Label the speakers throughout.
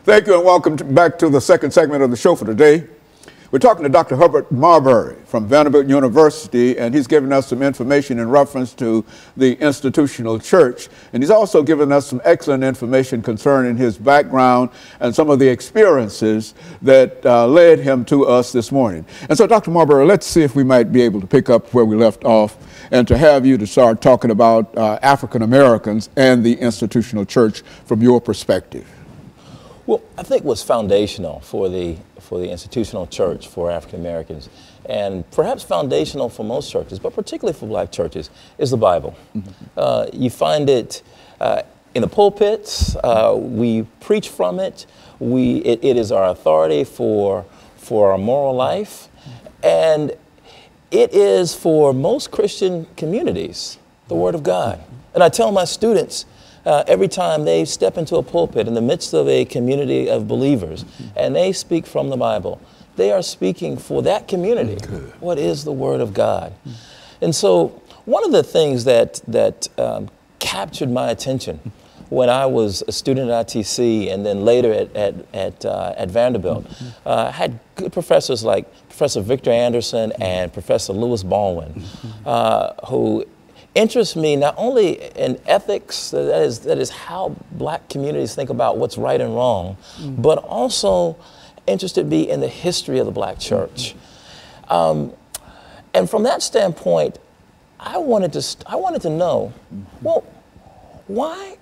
Speaker 1: Thank you and welcome back to the second segment of the show for today. We're talking to Dr. Herbert Marbury from Vanderbilt University, and he's given us some information in reference to the institutional church. And he's also given us some excellent information concerning his background and some of the experiences that led him to us this morning. And so, Dr. Marbury, let's see if we might be able to pick up where we left off and to have you to start talking about African Americans and the institutional church from your perspective.
Speaker 2: Well, I think what's foundational for the institutional church for African Americans, and perhaps foundational for most churches, but particularly for black churches, is the Bible. Mm-hmm. You find it in the pulpits. We preach from it. It is our authority for our moral life, and it is for most Christian communities the Word of God. And I tell my students, every time they step into a pulpit in the midst of a community of believers and they speak from the Bible, they are speaking for that community. What is the Word of God? And so one of the things that captured my attention when I was a student at ITC and then later at Vanderbilt, had good professors like Professor Victor Anderson and Professor Lewis Baldwin, who interests me not only in ethics, that is how black communities think about what's right and wrong, but also interested me in the history of the black church. And from that standpoint, I wanted to know, well, why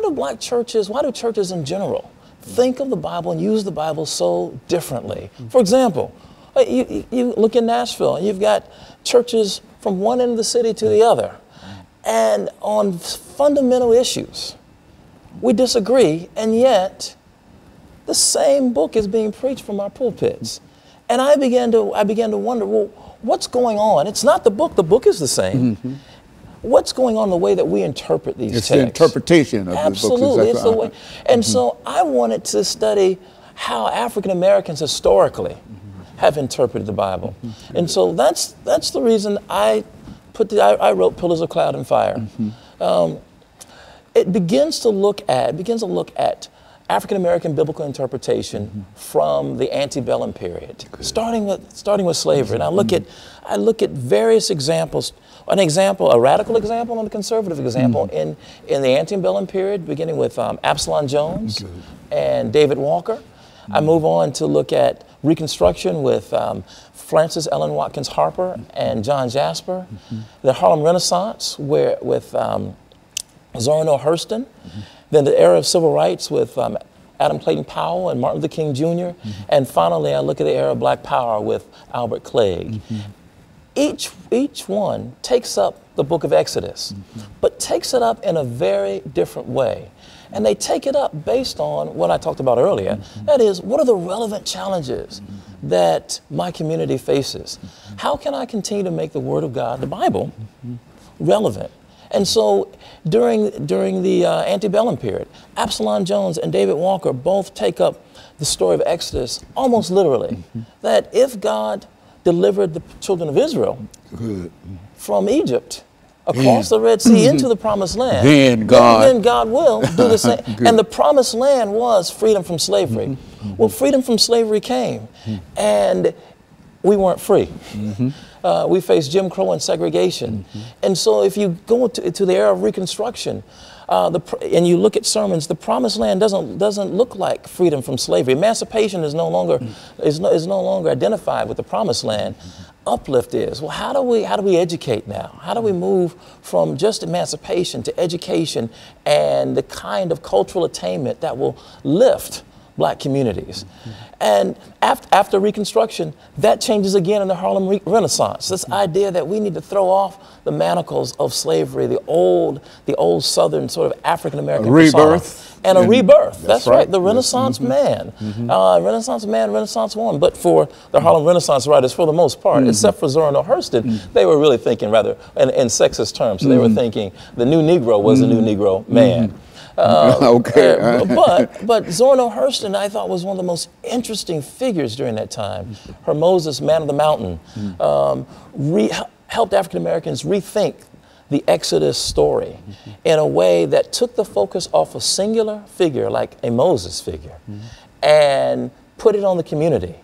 Speaker 2: do black churches, why do churches in general think of the Bible and use the Bible so differently? For example, you look in Nashville and you've got churches from one end of the city to the other. And on fundamental issues, we disagree, and yet the same book is being preached from our pulpits. And I began to wonder, well, what's going on? It's not the book is the same. Mm-hmm. What's going on in the way that we interpret these texts?
Speaker 1: It's the interpretation of the book.
Speaker 2: Absolutely, it's the way. And so I wanted to study how African Americans historically have interpreted the Bible. And so that's the reason I wrote Pillars of Cloud and Fire. It begins to look at African American biblical interpretation from the antebellum period, starting with slavery. And I look at various examples. A radical example and a conservative example in the antebellum period, beginning with Absalom Jones and David Walker. I move on to look at Reconstruction with Frances Ellen Watkins Harper and John Jasper. The Harlem Renaissance with Zora Neale Hurston. Then the era of civil rights with Adam Clayton Powell and Martin Luther King Jr. And finally, I look at the era of Black Power with Albert Clegg. Each one takes up the book of Exodus, but takes it up in a very different way. And they take it up based on what I talked about earlier. That is, what are the relevant challenges that my community faces? How can I continue to make the Word of God, the Bible, relevant? And so during the antebellum period, Absalom Jones and David Walker both take up the story of Exodus almost literally. That if God delivered the children of Israel from Egypt, across the Red Sea into the Promised Land, then God will do the same. And the Promised Land was freedom from slavery. Well, freedom from slavery came, and we weren't free. We faced Jim Crow and segregation. And so if you go to the era of Reconstruction, and you look at sermons, the Promised Land doesn't look like freedom from slavery. Emancipation is no longer identified with the Promised Land. Uplift is, well, how do we educate now? How do we move from just emancipation to education and the kind of cultural attainment that will lift black communities? And after Reconstruction, that changes again in the Harlem Renaissance. This idea that we need to throw off the manacles of slavery, the old Southern sort of African American rebirth. And a rebirth. That's right. The Renaissance man. Renaissance man, Renaissance woman. But for the Harlem Renaissance writers, for the most part, except for Zora Neale Hurston, they were really thinking rather in sexist terms. So they were thinking the new Negro was the new Negro man. But Zora Neale Hurston, I thought, was one of the most interesting figures during that time. Her Moses, Man of the Mountain, helped African Americans rethink the Exodus story in a way that took the focus off a singular figure like a Moses figure and put it on the community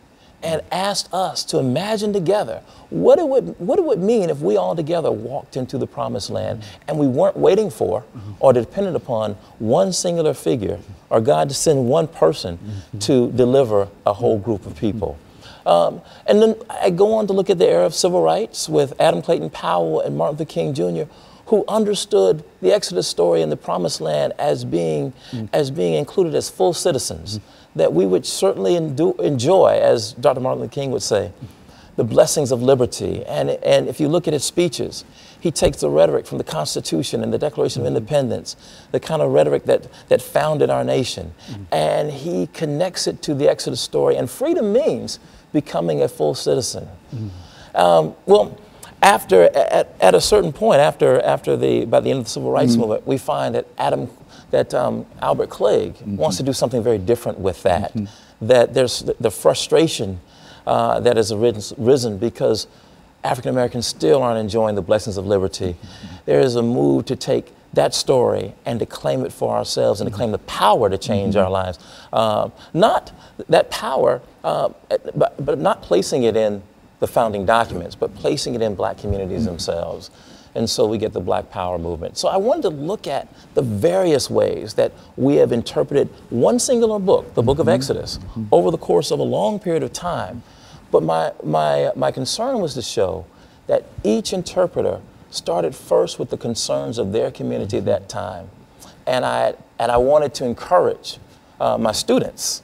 Speaker 2: and asked us to imagine together what it would mean if we all together walked into the promised land and we weren't waiting for or dependent upon one singular figure or God to send one person to deliver a whole group of people. And then I go on to look at the era of civil rights with Adam Clayton Powell and Martin Luther King Jr., who understood the Exodus story and the promised land as being included as full citizens, that we would certainly enjoy, as Dr. Martin Luther King would say, the blessings of liberty. And if you look at his speeches, he takes the rhetoric from the Constitution and the Declaration of Independence, the kind of rhetoric that founded our nation, and he connects it to the Exodus story. And freedom means becoming a full citizen. Well, at a certain point, by the end of the civil rights movement, we find that Albert Clegg wants to do something very different with that. That there's the frustration that has risen because African Americans still aren't enjoying the blessings of liberty. There is a move to take that story and to claim it for ourselves and to claim the power to change our lives. Not that power, but not placing it in the founding documents, but placing it in black communities themselves. And so we get the Black Power movement. So I wanted to look at the various ways that we have interpreted one singular book, the book of Exodus, over the course of a long period of time. But my concern was to show that each interpreter started first with the concerns of their community at that time. And I wanted to encourage my students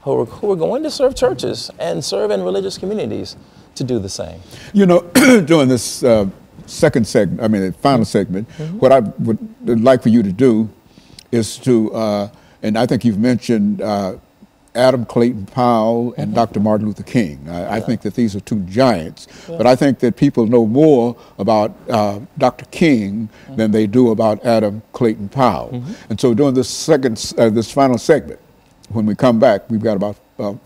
Speaker 2: who are going to serve churches and serve in religious communities to do the same.
Speaker 1: You know, during this second segment, the final segment, what I would like for you to do is to, and I think you've mentioned Adam Clayton Powell and Dr. Martin Luther King. I think that these are two giants, but I think that people know more about Dr. King than they do about Adam Clayton Powell. And so during this this final segment, when we come back, we've got about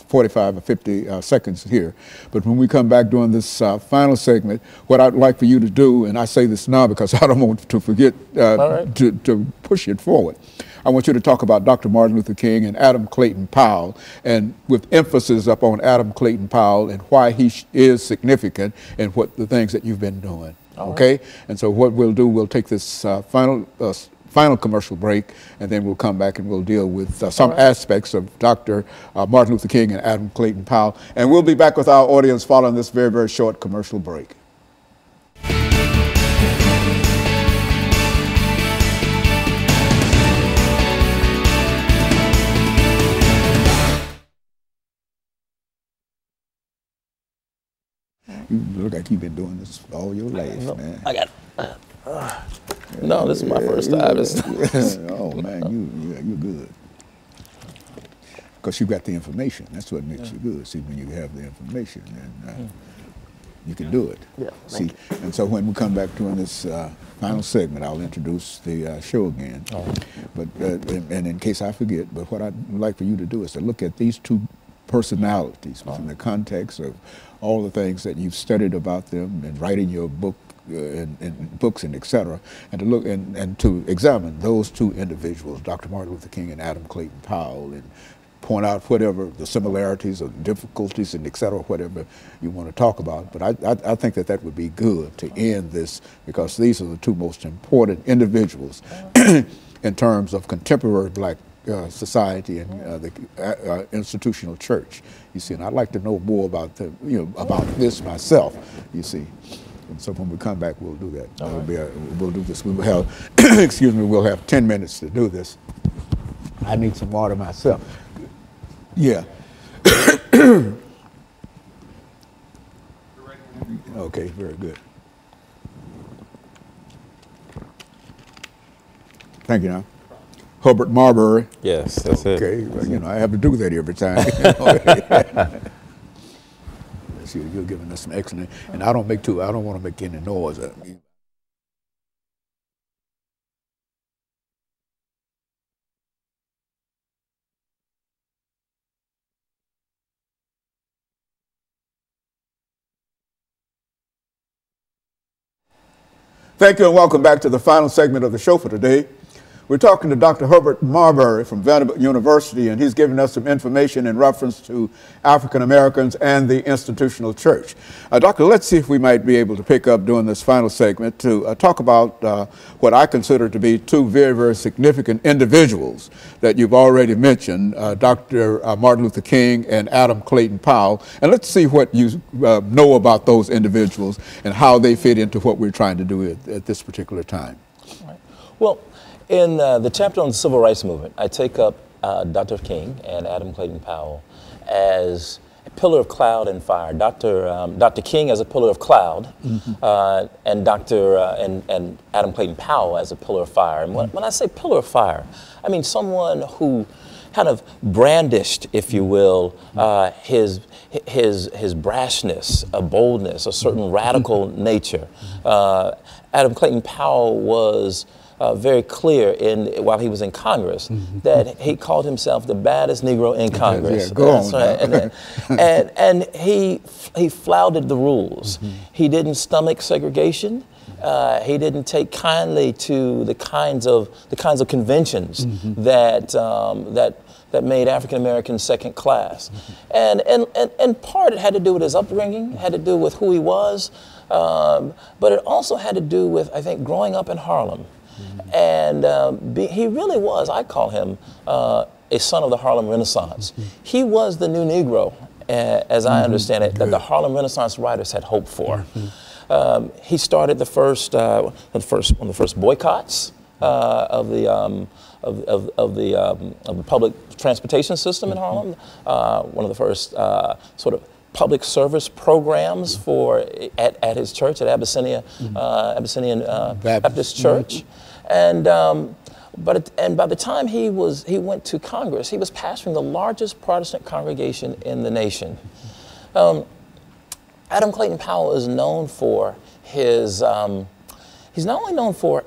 Speaker 1: 45 or 50 seconds here. But when we come back during this final segment, what I'd like for you to do, and I say this now because I don't want to forget to push it forward. I want you to talk about Dr. Martin Luther King and Adam Clayton Powell, and with emphasis upon Adam Clayton Powell and why he is significant and what the things that you've been doing. Okay? And so what we'll do, we'll take this final commercial break, and then we'll come back and we'll deal with some aspects of Dr. Martin Luther King and Adam Clayton Powell. And we'll be back with our audience following this very, very short commercial break. You look like you've been doing this all your life, man.
Speaker 2: I got no, this is my first time.
Speaker 1: Oh man, you're good. Because you got the information. That's what makes you good. See, when you have the information, then you can do it.
Speaker 2: Yeah.
Speaker 1: See, and so when we come back during this final segment, I'll introduce the show again. But and in case I forget, but what I'd like for you to do is to look at these two personalities within the context of all the things that you've studied about them and writing your book and books and et cetera, and to look and to examine those two individuals, Dr. Martin Luther King and Adam Clayton Powell, and point out whatever the similarities or difficulties and et cetera, whatever you want to talk about. But I think that that would be good to end this, because these are the two most important individuals in terms of contemporary black society and the institutional church, you see. And I'd like to know more about about this myself, you see. And so when we come back, we'll do that. We'll do this. We will have, excuse me, we'll have 10 minutes to do this. I need some water myself. Yeah. Okay, very good. Thank you now. Herbert Marbury.
Speaker 3: Yes, that's it.
Speaker 1: Okay, well, I have to do that every time. You're giving us some excellent, and I don't want to make any noise. Thank you and welcome back to the final segment of the show for today. We're talking to Dr. Herbert Marbury from Vanderbilt University, and he's giving us some information in reference to African Americans and the institutional church. Doctor, let's see if we might be able to pick up during this final segment to talk about what I consider to be two very, very significant individuals that you've already mentioned, Dr. Martin Luther King and Adam Clayton Powell. And let's see what you know about those individuals and how they fit into what we're trying to do at this particular time.
Speaker 2: All right. Well, in the chapter on the Civil Rights Movement, I take up Dr. King and Adam Clayton Powell as a pillar of cloud and fire. Dr. King as a pillar of cloud, and and Adam Clayton Powell as a pillar of fire. And when I say pillar of fire, I mean someone who kind of brandished, if you will, his brashness, a boldness, a certain radical nature. Adam Clayton Powell was very clear while he was in Congress that he called himself the baddest Negro in Congress.
Speaker 1: Yeah, go on.
Speaker 2: And he flouted the rules. He didn't stomach segregation. He didn't take kindly to the kinds of conventions that made African Americans second class. And part it had to do with his upbringing, had to do with who he was, but it also had to do with, I think, growing up in Harlem. And he really was, I call him, a son of the Harlem Renaissance. He was the new Negro, as I understand it, that the Harlem Renaissance writers had hoped for. He started one of the first boycotts of the public transportation system in Harlem. One of the first sort of public service programs at his church at Abyssinian Baptist Church. And by the time he went to Congress, he was pastoring the largest Protestant congregation in the nation. Adam Clayton Powell is known for his he's not only known for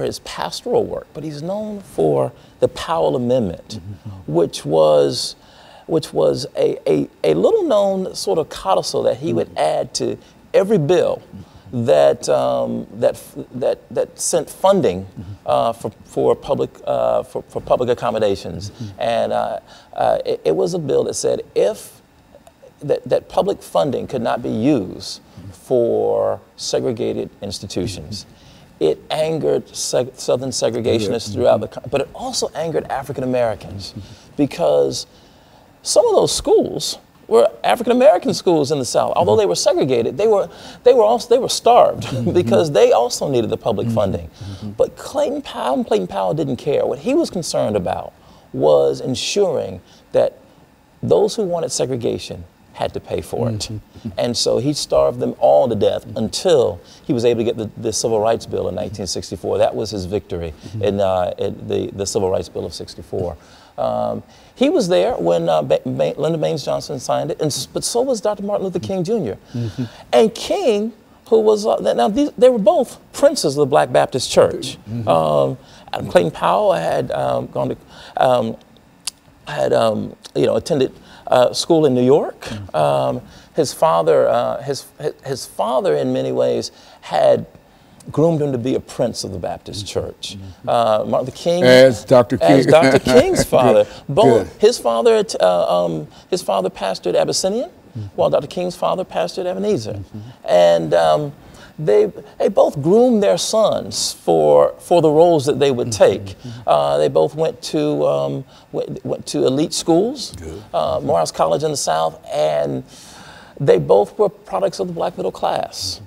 Speaker 2: his pastoral work, but he's known for the Powell Amendment, which was a little known sort of codicil that he would add to every bill that sent funding for public accommodations, and it was a bill that said that public funding could not be used for segregated institutions. It angered Southern segregationists throughout the country, but it also angered African Americans because some of those schools were African American schools in the South. Although they were segregated, they were starved because they also needed the public funding. But Clayton Powell didn't care. What he was concerned about was ensuring that those who wanted segregation had to pay for it. And so he starved them all to death until he was able to get the Civil Rights Bill in 1964. That was his victory in the Civil Rights Bill of 64. He was there when Lyndon Baines Johnson signed it, but so was Dr. Martin Luther King Jr. And King, who was, they were both princes of the Black Baptist Church. Adam Clayton Powell had attended school in New York. His father, his father, in many ways, had groomed him to be a prince of the Baptist Church. Martin Luther King,
Speaker 1: as Dr. King,
Speaker 2: as Dr. King's father.
Speaker 1: Good.
Speaker 2: His father pastored Abyssinian, while Dr. King's father pastored Ebenezer, and they both groomed their sons for the roles that they would take. They both went to elite schools, Morehouse College in the South, and they both were products of the black middle class.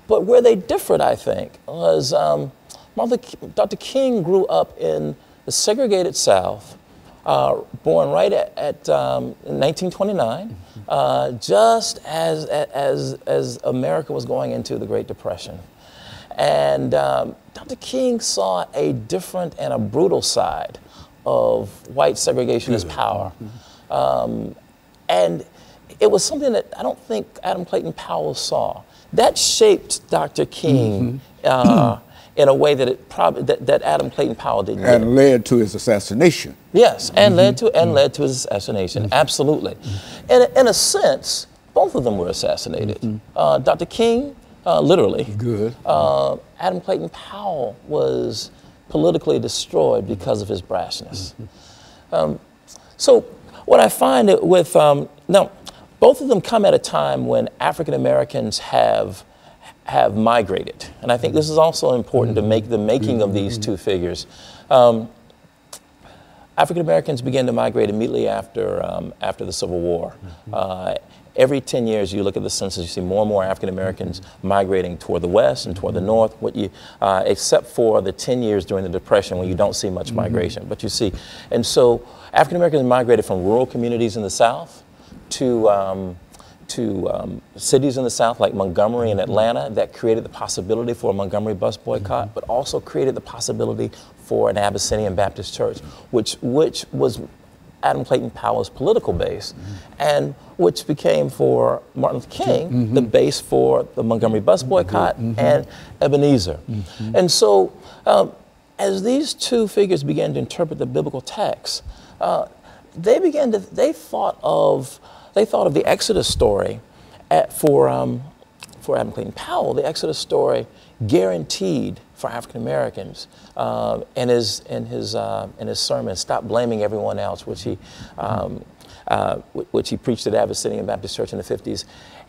Speaker 2: But where they differed, I think, was Dr. King grew up in the segregated South, born right at 1929, just as America was going into the Great Depression. And Dr. King saw a different and a brutal side of white segregationist power. And it was something that I don't think Adam Clayton Powell saw. That shaped Dr. King in a way that that Adam Clayton Powell didn't.
Speaker 1: And led to his assassination.
Speaker 2: Yes, and led to his assassination. Absolutely. In a sense, both of them were assassinated. Dr. King literally.
Speaker 1: Good.
Speaker 2: Adam Clayton Powell was politically destroyed because of his brashness. So what I find it with, now, both of them come at a time when African Americans have migrated. And I think this is also important to make the making of these two figures. African Americans began to migrate immediately after the Civil War. Every 10 years, you look at the census, you see more and more African Americans migrating toward the west and toward the north, except for the 10 years during the Depression when you don't see much migration. But you see, and so African Americans migrated from rural communities in the South to cities in the South like Montgomery and Atlanta that created the possibility for a Montgomery bus boycott, but also created the possibility for an Abyssinian Baptist church, which was Adam Clayton Powell's political base, and which became for Martin Luther King the base for the Montgomery bus boycott and Ebenezer. And so as these two figures began to interpret the biblical text, they thought of the Exodus story for Adam Clayton Powell. The Exodus story guaranteed for African Americans in his sermon, "Stop Blaming Everyone Else," which he preached at Abyssinian Baptist Church in the 50s.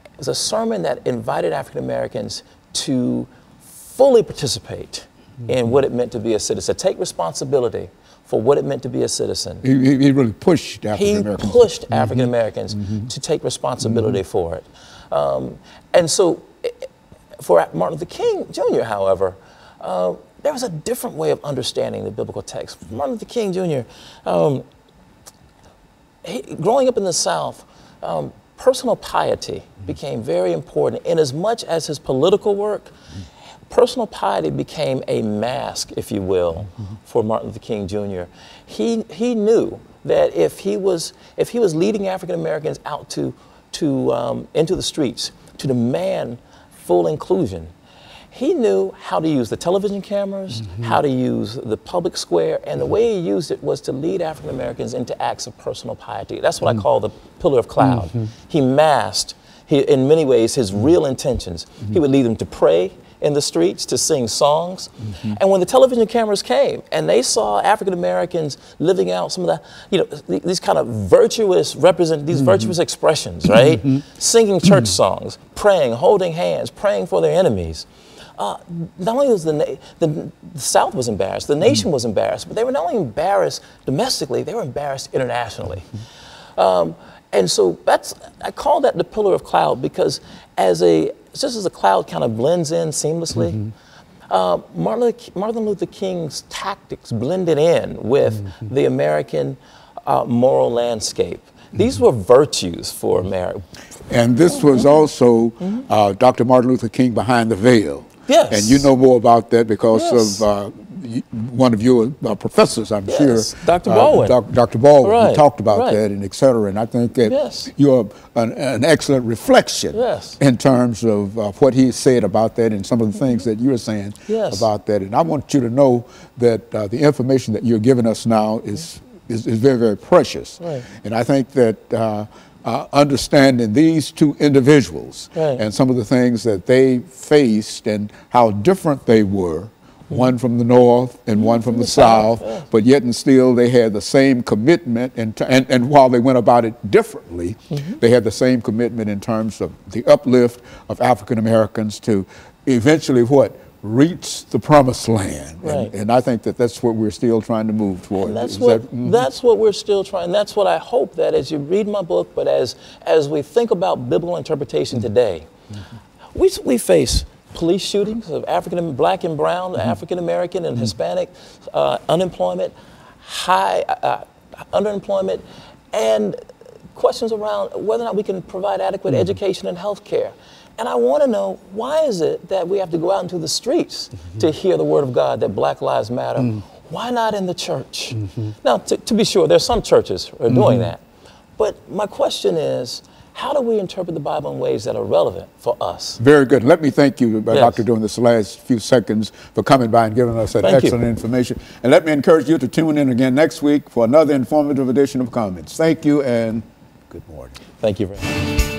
Speaker 2: It was a sermon that invited African Americans to fully participate in what it meant to be a citizen, take responsibility for what it meant to be a citizen.
Speaker 1: He really pushed African Americans.
Speaker 2: He pushed African Americans to take responsibility for it. And so for Martin Luther King Jr., however, there was a different way of understanding the biblical text. Martin Luther King Jr., growing up in the South, personal piety became very important. In as much as his political work, personal piety became a mask, if you will, for Martin Luther King Jr. He knew that if he was leading African Americans out into the streets to demand full inclusion, he knew how to use the television cameras, how to use the public square, and the way he used it was to lead African Americans into acts of personal piety. That's what I call the pillar of cloud. He masked, in many ways, his real intentions. He would lead them to pray in the streets, to sing songs. And when the television cameras came and they saw African Americans living out some of the, these kind of virtuous virtuous expressions, right? Singing church songs, praying, holding hands, praying for their enemies. Not only was the South was embarrassed, the nation was embarrassed, but they were not only embarrassed domestically, they were embarrassed internationally. And so I call that the pillar of cloud because just as a cloud kind of blends in seamlessly, Martin Luther King's tactics blended in with the American moral landscape. These were virtues for America.
Speaker 1: And this was also Dr. Martin Luther King behind the veil.
Speaker 2: Yes.
Speaker 1: And you know more about that because of one of your professors, I'm sure.
Speaker 2: Dr. Baldwin.
Speaker 1: Dr. Baldwin, who talked about that and et cetera. And I think that you're an excellent reflection in terms of what he said about that and some of the things that you're saying about that. And I want you to know that the information that you're giving us now is very, very precious. And I think that understanding these two individuals and some of the things that they faced and how different they were, one from the north and one from the south, but yet and still they had the same commitment, and while they went about it differently, they had the same commitment in terms of the uplift of African Americans to eventually reach the promised land. And I think that that's what we're still trying to move toward.
Speaker 2: And that's what we're still trying. That's what I hope that as you read my book, but as we think about biblical interpretation today, we face police shootings of Black and brown, African American and Hispanic, unemployment, high underemployment, and questions around whether or not we can provide adequate education and health care. And I want to know, why is it that we have to go out into the streets to hear the word of God that Black Lives Matter? Why not in the church? Now, to be sure, there's some churches who are doing that. But my question is, how do we interpret the Bible in ways that are relevant for us? Very good. Let me thank you, Doctor, during this last few seconds for coming by and giving us that excellent information. And let me encourage you to tune in again next week for another informative edition of Comments. Thank you and good morning. Thank you very much.